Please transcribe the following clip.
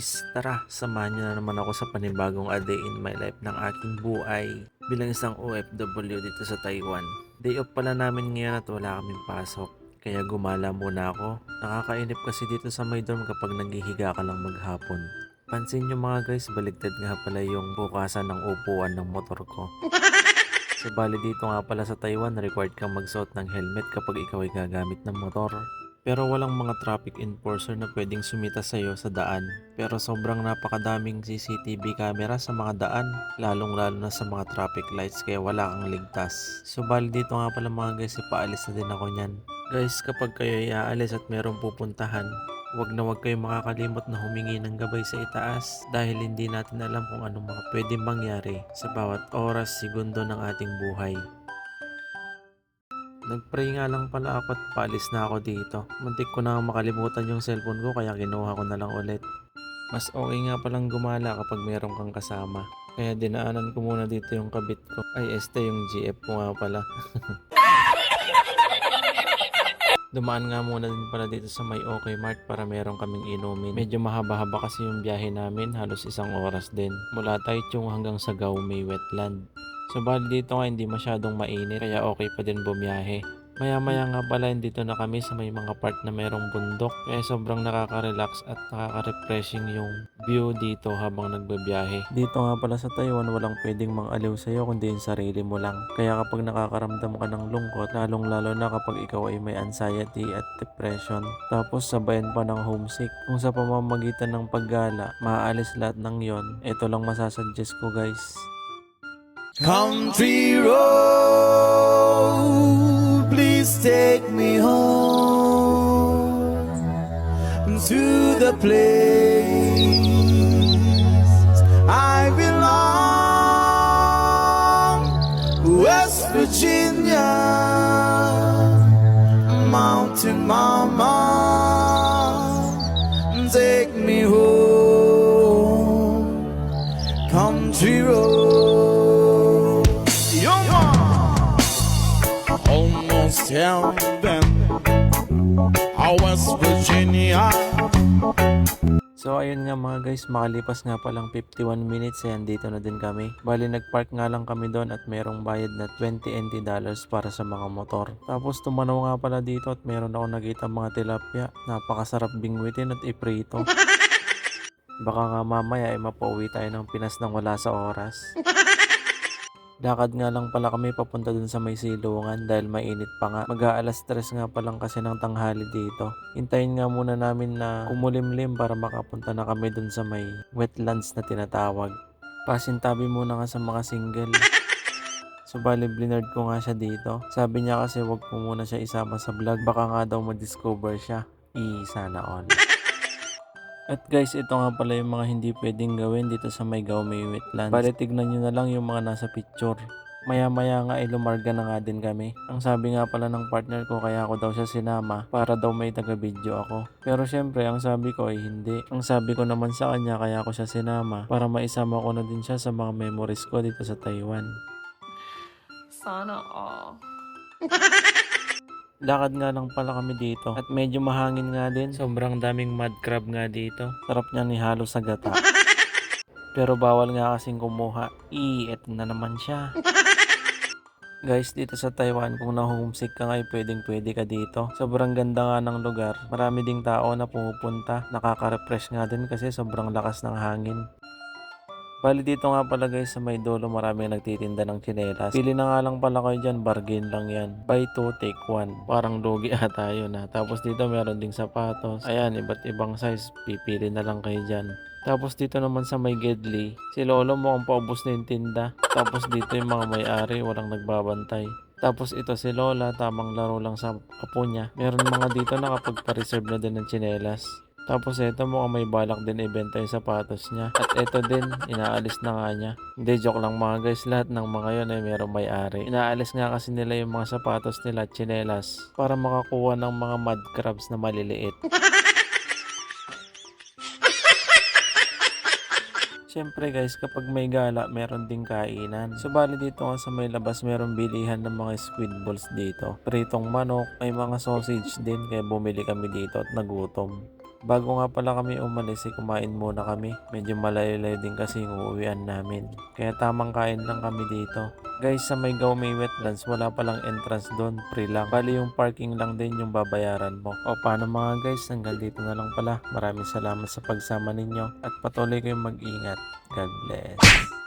Guys, tara, samahan niyo na naman ako sa panibagong a day in my life ng aking buhay bilang isang OFW dito sa Taiwan. Day off pala namin ngayon at wala kaming pasok, kaya gumala muna ako. Nakakainip kasi dito sa my dorm kapag naghihiga ka lang maghapon. Pansin nyo mga guys, baligtad nga pala yung bukasan ng upuan ng motor ko. Bali dito nga pala sa Taiwan, required kang magsuot ng helmet kapag ikaw ay gagamit ng motor. Pero walang mga traffic enforcer na pwedeng sumita sa'yo sa daan. Pero sobrang napakadaming CCTV camera sa mga daan, lalong-lalo na sa mga traffic lights, kaya wala kang ligtas. Bali dito nga pala mga guys, ipaalis na din ako niyan. Guys, kapag kayo ay aalis at merong pupuntahan, wag na wag kayong makakalimot na humingi ng gabay sa itaas dahil hindi natin alam kung anong mga pwedeng mangyari sa bawat oras, segundo ng ating buhay. Nagpray nga lang pala ako at paalis na ako dito. Muntik ko na makalimutan yung cellphone ko kaya kinuha ko na lang ulit. Mas okay nga palang gumala kapag meron kang kasama. Kaya dinaanan ko muna dito yung kabit ko. Ay, yung GF ko nga pala. Dumaan nga muna din pala dito sa may OK Mart para meron kaming inumin. Medyo mahaba-haba kasi yung biyahe namin, halos 1 oras din. Mula Taichung hanggang sa Gaomei Wetland. Bali dito nga hindi masyadong mainit kaya okay pa din bumiyahe. Maya-maya nga pala dito na kami sa may mga part na merong bundok kaya sobrang nakaka-relax at nakaka-refreshing yung view dito habang nagbabiyahe. Dito nga pala sa Taiwan walang pwedeng mang-aliw sa'yo kundi yung sarili mo lang. Kaya kapag nakakaramdam ka ng lungkot, lalong-lalo na kapag ikaw ay may anxiety at depression, tapos sabayan pa ng homesick, kung sa pamamagitan ng paggala, maaalis lahat ng yon, ito lang masasuggest ko guys. Country road, please take me home to the place I belong, West Virginia, Mountain Mama, take me home, country road. Almost heaven, West Virginia. So ayun nga mga guys, makalipas nga palang 51 minutes ayan dito na din kami. Bali nagpark nga lang kami doon at merong bayad na 20 NT dollars para sa mga motor. Tapos tumanaw nga pala dito at meron ako nakita mga tilapia. Napakasarap bingwitin at iprito. Baka nga mamaya ay mapauwi tayo ng Pinas nang wala sa oras. Lakad nga lang pala kami papunta dun sa may silungan dahil mainit pa nga. Mag-aalas 3 nga pa lang kasi ng tanghali dito. Hintayin nga muna namin na kumulimlim para makapunta na kami dun sa may wetlands na tinatawag. Pasintabi muna nga sa mga single. Bali blinerd ko nga siya dito. Sabi niya kasi wag ko muna siya isama sa vlog. Baka nga daw ma-discover siya. Sana all. At guys, ito nga pala yung mga hindi pwedeng gawin dito sa may Gaomei Wetlands. Bali tignan nyo na lang yung mga nasa picture. Maya-maya nga lumarga na nga din kami. Ang sabi nga pala ng partner ko kaya ako daw siya sinama para daw may taga-video ako. Pero syempre ang sabi ko ay hindi. Ang sabi ko naman sa kanya kaya ako siya sinama para maisama ko na din siya sa mga memories ko dito sa Taiwan. Sana all. Lakad nga lang pala kami dito at medyo mahangin nga din. Sobrang daming mud crab nga dito. Sarap niya ni halo sa gata. Pero bawal nga kasing kumuha. Eto na naman siya. Guys, dito sa Taiwan, kung na-homesick ka nga, pwedeng-pwede ka dito. Sobrang ganda nga ng lugar. Marami ding tao na pumupunta. Nakaka-refresh nga din kasi sobrang lakas ng hangin. Bali dito nga pala guys sa may dulo marami nagtitinda ng tsinelas. Pili na nga lang pala kayo dyan, bargain lang yan. Buy 2, take 1. Parang lugi ata yun ha. Tapos dito meron ding sapatos. Ayan, iba't ibang size. Pipili na lang kayo dyan. Tapos dito naman sa may Gedli, si Lolo mo ang paubos na yung tinda. Tapos dito yung mga may-ari, walang nagbabantay. Tapos ito si Lola, tamang laro lang sa apo niya. Meron mga dito na kapag pa-reserve na din ng tsinelas. Tapos eto mukhang may balak din ibenta yung sapatos niya. At eto din, inaalis na nga niya. Hindi, joke lang mga guys, lahat ng mga yon ay merong may-ari. Inaalis nga kasi nila yung mga sapatos nila at tsinelas para makakuha ng mga mud crabs na maliliit. Siyempre guys, kapag may gala, meron ding kainan. Bali dito nga sa may labas, meron bilihan ng mga squid balls dito. Pritong manok, may mga sausage din, kaya bumili kami dito at nagutom. Bago nga pala kami umalis, kumain muna kami. Medyo malayo-layo din kasi yung uuwian namin. Kaya tamang kain lang kami dito. Guys, sa may Gaumay Wetlands, wala palang entrance doon. Free lang. Bali yung parking lang din yung babayaran mo. O paano mga guys, hanggang dito na lang pala. Maraming salamat sa pagsama ninyo at patuloy kayong mag-ingat. God bless.